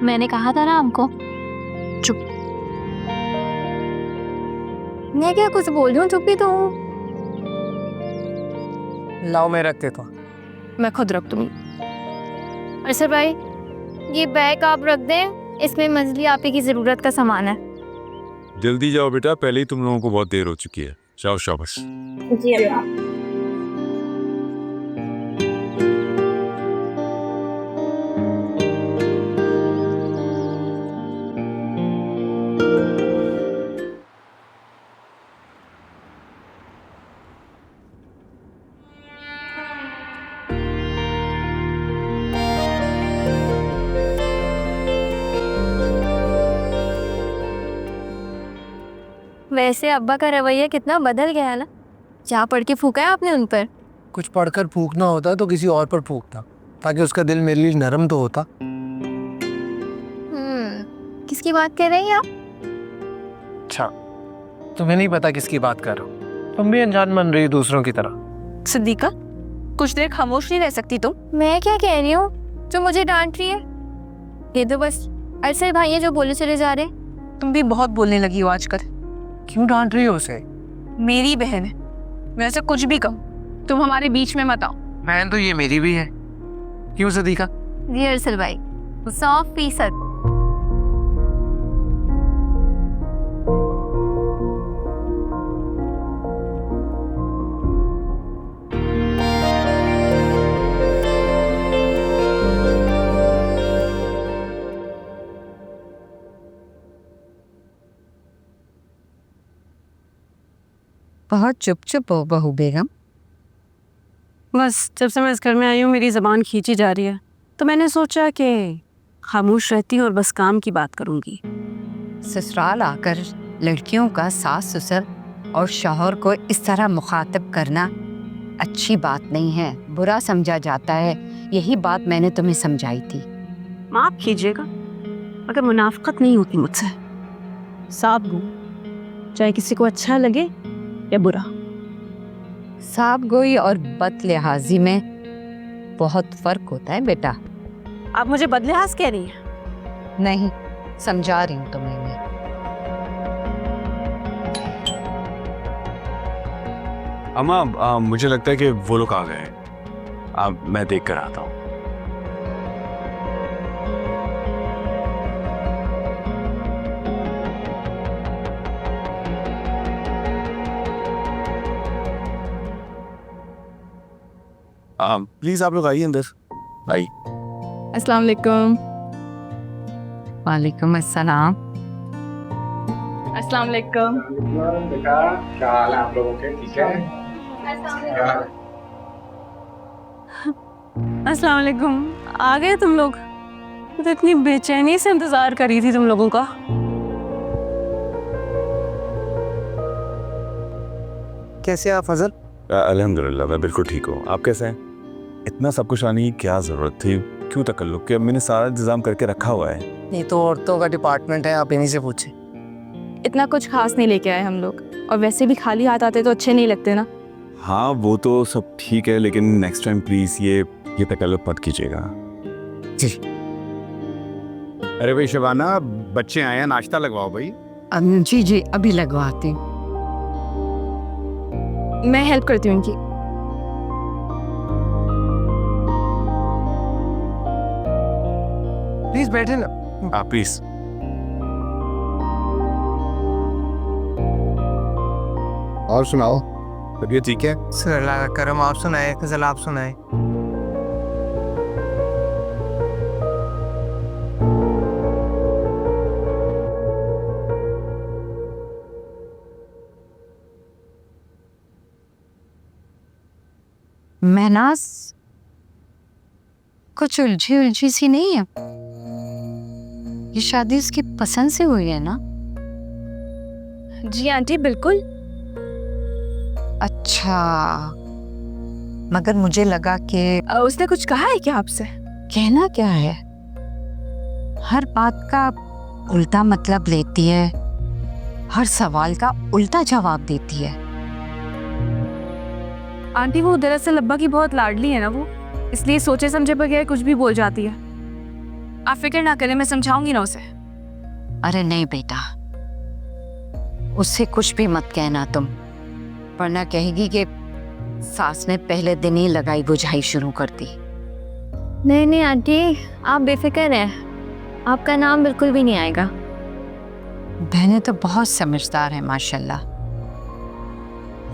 मैंने कहा था ना हमको। चुप। मैं क्या कुछ बोल रही हूँ, चुप ही तो हूँ। लाओ मैं रख देता हूँ। मैं खुद रख दूंगी। अरसर भाई, ये बैग आप रख दें, इसमें मंजली आपी की जरूरत का सामान है। जल्दी जाओ बेटा, पहले ही तुम लोगों को बहुत देर हो चुकी है। जाओ शाबाश। जी अल्लाह। वैसे अब्बा का रवैया कितना बदल गया है ना। क्या पढ़ के फूका है आपने उन पर? कुछ पढ़कर फूकना होता तो किसी और पर फूकता, ताकि उसका दिल मेरे लिए नरम तो होता। किसकी बात कर रही हैं आप? अच्छा, तुम्हें नहीं पता किसकी बात कर रहा हूँ। तुम भी अनजान बन रही हो दूसरों की तरह। सिद्दीका, कुछ देर खामोश नहीं रह सकती तुम? मैं क्या कह रही हूँ जो मुझे डांट रही है? ये तो बस अरसर भाई है जो बोले चले जा रहे। तुम भी बहुत बोलने लगी हो आजकल। क्यों डांट रही हो उसे? मेरी बहन है, मैं ऐसे कुछ भी कहूँ तुम हमारे बीच में मत आओ। बहन तो ये मेरी भी है। क्यों सदीका? जी अरसर भाई, 100%। बहुत चुप हो बहू बेगम। बस जब से मैं इस घर में आई हूँ मेरी ज़बान खींची जा रही है, तो मैंने सोचा कि खामोश रहती हूँ और बस काम की बात करूँगी। ससुराल आकर लड़कियों का सास ससुर और शौहर को इस तरह मुखातिब करना अच्छी बात नहीं है, बुरा समझा जाता है। यही बात मैंने तुम्हें समझाई थी। माफ़ कीजिएगा अगर मुनाफकत नहीं होती मुझसे। साफ हूँ, चाहे किसी को अच्छा लगे या बुरा। साफ गोई और बद लिहाजी में बहुत फर्क होता है बेटा। आप मुझे बदलिहाज कह रही हैं? नहीं, समझा रही हूँ तुम्हें मैं। अम्मा, मुझे लगता है कि वो लोग आ गए हैं। अब मैं देख कर आता हूँ। प्लीज आप लोग आइए अंदर। आइए। अस्सलाम वालेकुम। वालेकुम अस्सलाम। अस्सलाम वालेकुम। बेटा क्या हाल है आप लोगों के? ठीक है। अस्सलाम वालेकुम। आ गए तुम लोग? मैं तो इतनी बेचैनी से इंतज़ार कर रही थी तुम लोगों का। कैसे आप फजल? अल्हम्दुलिल्लाह मैं बिल्कुल ठीक हूँ। आप कैसे हैं? इतना सब कुछ आने की क्या जरूरत थी? क्यों तकल्लुफ़? कि मैंने सारा इंतजाम करके रखा हुआ है। ये तो औरतों का डिपार्टमेंट है, आप इन्हीं से पूछे। इतना कुछ खास नहीं लेके आए हम लोग, और वैसे भी खाली हाथ आते तो अच्छे नहीं लगते ना। हाँ वो तो सब ठीक है, लेकिन नेक्स्ट टाइम प्लीज ये तकल्लुफ़ मत कीजिएगा। जी। अरे भाई शबाना, बच्चे आए हैं, नाश्ता लगवाओ भाई। जी जी अभी लगवाती हूँ। मैं हेल्प करती हूँ इनकी। प्लीज बैठे ना। आप प्लीज। और सुनाओ, तबीयत ठीक है? सर अल्लाह का करम, आप सुनाए। फजल आप सुनाए। महनाज कुछ उलझी सी नहीं है। ये शादी उसकी पसंद से हुई है ना? जी आंटी बिल्कुल। अच्छा, मगर मुझे लगा कि उसने कुछ कहा है क्या आपसे? कहना क्या है, हर बात का उल्टा मतलब लेती है, हर सवाल का उल्टा जवाब देती है। आंटी वो दरअसल अब्बा की बहुत लाडली है ना वो, इसलिए सोचे समझे बगैर कुछ भी बोल जाती है। आप फिक्र ना करें, मैं समझाऊंगी ना उसे। अरे नहीं बेटा, उससे कुछ भी मत कहना तुम, वरना कहेगी कि सास ने पहले दिन ही लगाई बुझाई शुरू कर दी। नहीं नहीं आंटी, आप बेफिक्र हैं, आपका नाम बिल्कुल भी नहीं आएगा। बहनें तो बहुत समझदार हैं माशाल्लाह।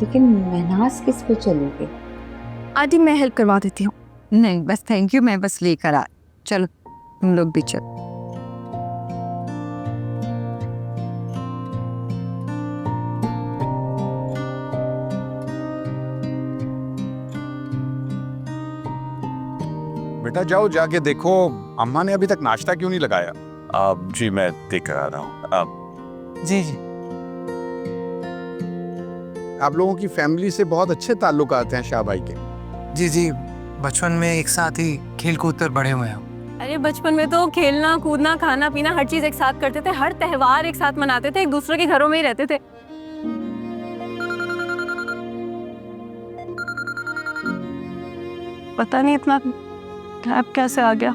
लेकिन महनाज किस पे चलोगे? आंटी मैं हेल्प करवा देती हूँ। नहीं बस थैंक यू, मैं बस लेकर आ। चलो तुम लोग भी चलो। बेटा जाओ जाके देखो अम्मा ने अभी तक नाश्ता क्यों नहीं लगाया। जी मैं देख कर आ रहा हूँ। जी जी। आप लोगों की फैमिली से बहुत अच्छे ताल्लुकात हैं शाह भाई के। जी जी, बचपन में एक साथ ही खेल कूद कर बड़े हुए हैं। अरे बचपन में तो खेलना कूदना खाना पीना हर चीज एक साथ करते थे, हर त्योहार एक साथ मनाते थे, एक दूसरे के घरों में ही रहते थे। पता नहीं इतना गैप कैसे आ गया।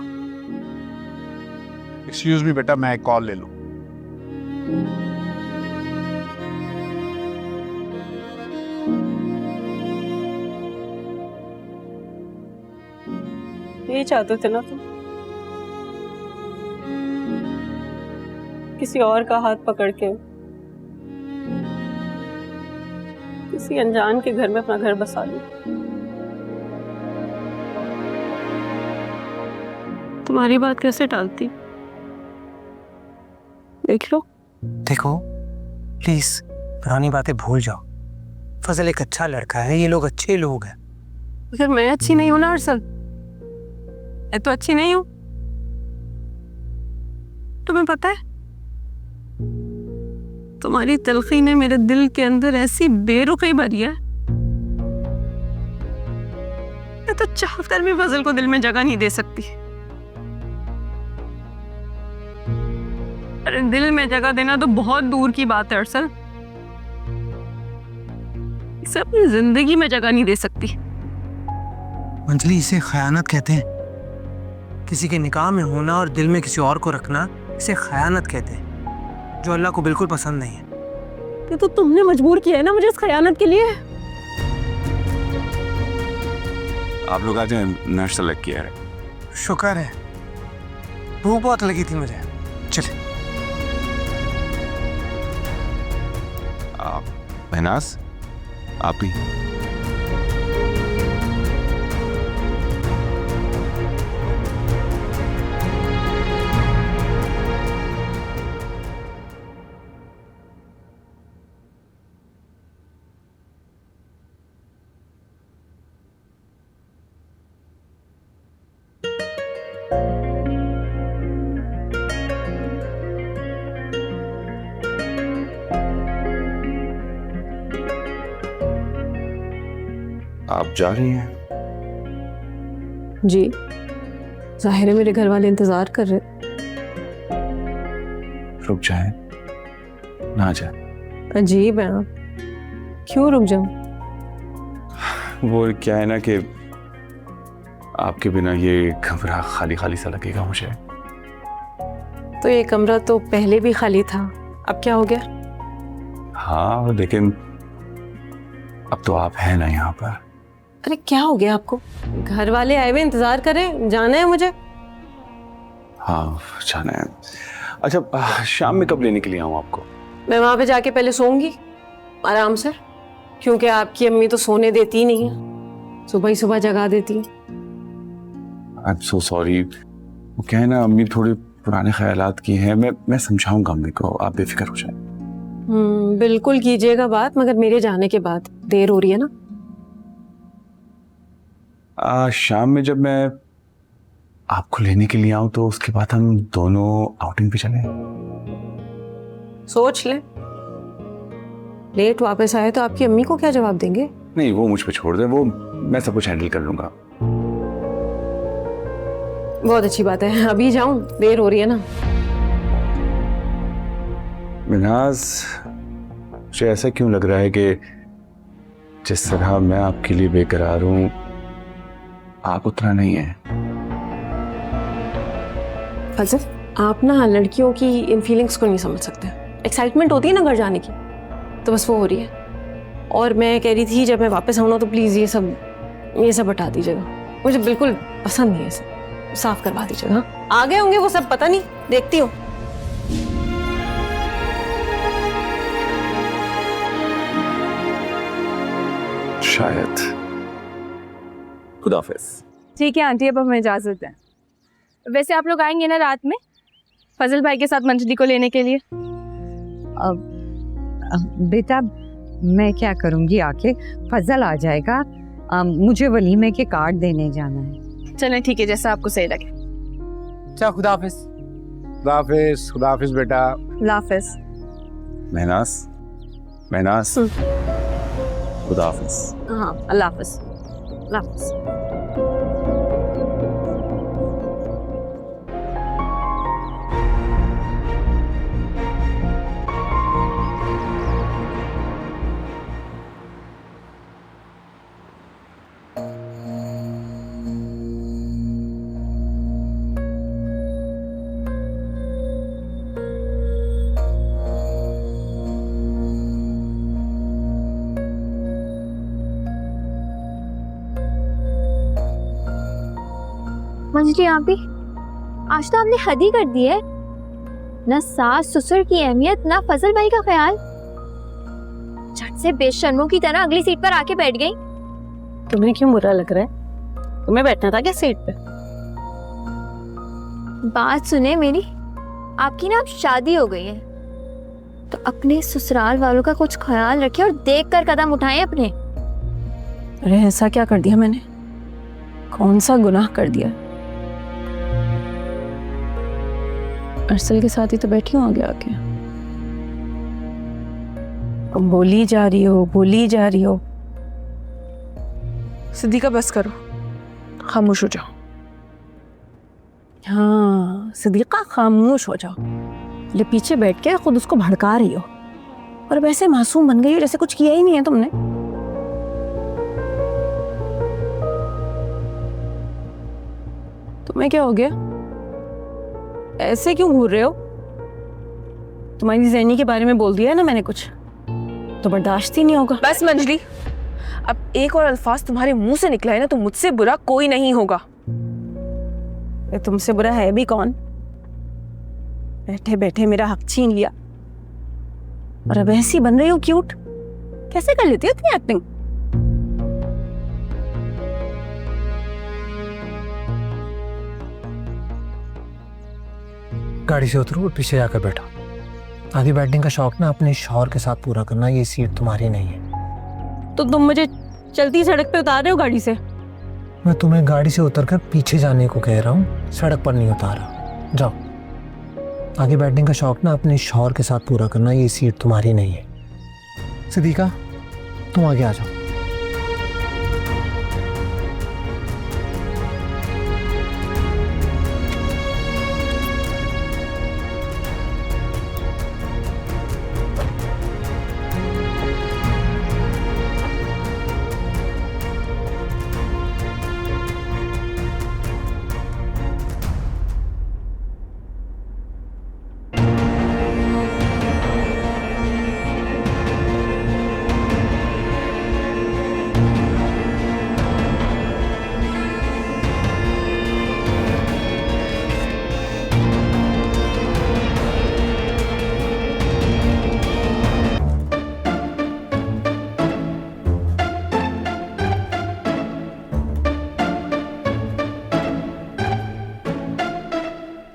एक्सक्यूज मी बेटा, मैं एक कॉल ले लूं। यही चाहते थे ना तुम, किसी और का हाथ पकड़ के किसी अनजान के घर में अपना घर बसा लो। तुम्हारी बात कैसे टालती, देख लो। देखो प्लीज पुरानी बातें भूल जाओ। फजल एक अच्छा लड़का है, ये लोग अच्छे लोग हैं। अगर मैं अच्छी नहीं हूं ना अरसल, मैं तो अच्छी नहीं हूं। तुम्हें पता है तुम्हारी तलखी ने मेरे दिल के अंदर ऐसी बेरुखी भरी है, मैं तो चाहकर भी फजल को दिल में जगह नहीं दे सकती। अरे दिल में जगह देना तो बहुत दूर की बात है अरसल, इसे अपनी जिंदगी में जगह नहीं दे सकती। अंजलि, इसे खयानत कहते हैं। किसी के निकाह में होना और दिल में किसी और को रखना, इसे खयानत कहते हैं, जो अल्लाह को बिल्कुल पसंद नहीं है। ये तो तुमने मजबूर किया है ना मुझे इस खयानत के लिए। आप लोग आज नाश्ता लग किया है। शुक्र है, भूख बहुत लगी थी मुझे। चले। महनाज आप ही। आप जा रही हैं? जी जाहिर है मेरे घर वाले इंतजार कर रहे। रुक जाए ना जाए। अजीब है आप, क्यों रुक जाऊं? वो क्या है ना कि आपके बिना ये कमरा खाली खाली सा लगेगा मुझे। तो ये कमरा तो पहले भी खाली था, अब क्या हो गया? हाँ लेकिन अब तो आप हैं ना यहाँ पर। अरे क्या हो गया आपको? घर वाले आए हुए इंतजार करें, जाना है मुझे। हाँ जाना है। अच्छा शाम में कब लेने के लिए आऊँ आपको? मैं वहां पे जाके पहले सोऊंगी आराम से, क्योंकि आपकी अम्मी तो सोने देती ही नहीं है, सुबह ही सुबह जगा देती है। I am so sorry. वो क्या है ना, अम्मी थोड़े पुराने ख्यालात की हैं। मैं समझाऊंगा अम्मी को, आप बेफिक्र हो जाए। बिल्कुल कीजिएगा बात, मगर मेरे जाने के बाद। देर हो रही है ना। शाम में जब मैं आपको लेने के लिए आऊं तो उसके बाद हम दोनों आउटिंग पे चलें। सोच ले, लेट वापस आए तो आपकी अम्मी को क्या जवाब देंगे? नहीं वो मुझ पे छोड़ दें, वो मैं सब कुछ हैंडल कर लूंगा। बहुत अच्छी बात है, अभी जाऊं? देर हो रही है ना। मिनाज, मुझे ऐसा क्यों लग रहा है कि जिस तरह मैं आपके लिए बेकरार हूं, आप उतना नहीं है। फजल, आप ना लड़कियों की इन फीलिंग्स को नहीं समझ सकते। एक्साइटमेंट होती है ना घर जाने की, तो बस वो हो रही है। और मैं कह रही थी जब मैं वापस आऊँ ना तो प्लीज़ ये सब हटा दीजिएगा, मुझे बिल्कुल पसंद नहीं है, सब साफ करवा दीजिएगा। हाँ? आ गए होंगे वो सब, पता नहीं, देखती हूँ। शायद। खुदाफिज। ठीक है आंटी, अब हमें इजाज़त है। वैसे आप लोग आएंगे ना रात में फजल भाई के साथ मंजली को लेने के लिए? बेटा मैं क्या करूँगी आके, फजल आ जाएगा। मुझे वलीमे के कार्ड देने जाना है। चलें ठीक है, जैसा आपको सही लगे। चल खुदा हाफिज। खुदाफिज बेटा। लाफिज। महनास खुदाफिज। हाँ, अल्लाह हाफ़िज़। अल्लाह हाफ़िज़। मंजली आप भी, आज तो आपने हद ही कर दी है। ना सास ससुर की अहमियत, ना फजल भाई का ख्याल। झट से बेशर्मों की तरह अगली सीट पर आके बैठ गई। तुम्हें क्यों बुरा लग रहा है? तुम्हें बैठना था क्या सीट पे? बात सुने मेरी, आपकी ना अब शादी हो गई है, तो अपने ससुराल वालों का कुछ ख्याल रखिए और देख कर कदम उठाएं अपने। अरे ऐसा क्या कर दिया मैंने? कौन सा गुनाह कर दिया? अरसल के साथ ही तो बैठी हूँ आगे आके। बोली जा रही हो। सिद्दीका बस करो, खामोश हो जाओ। हाँ सिद्दीका खामोश हो जाओ। ले पीछे बैठ के खुद उसको भड़का रही हो और वैसे मासूम बन गई हो जैसे कुछ किया ही नहीं है तुमने। तुम्हें क्या हो गया? ऐसे क्यों घूर रहे हो? तुम्हारी ज़ैनी के बारे में बोल दिया है ना मैंने कुछ, तो बर्दाश्त ही नहीं होगा। बस मंजली, अब एक और अल्फाज तुम्हारे मुंह से निकला है ना तो मुझसे बुरा कोई नहीं होगा। ये तुमसे बुरा है भी कौन? बैठे बैठे मेरा हक छीन लिया और अब ऐसी बन रही हो क्यूट। कैसे कर लेती हो इतनी एक्टिंग? गाड़ी से उतरो और पीछे जाकर बैठो। आगे बैठने का शौक ना अपने शौहर के साथ पूरा करना, ये सीट तुम्हारी नहीं है। तो तुम मुझे चलती सड़क पे उतार रहे हो गाड़ी से? मैं तुम्हें गाड़ी से उतरकर पीछे जाने को कह रहा हूँ, सड़क पर नहीं उतारा। जाओ। आगे बैठने का शौक ना अपने शौहर के साथ पूरा करना, ये सीट तुम्हारी नहीं है। सिद्दीका तुम आगे आ जाओ।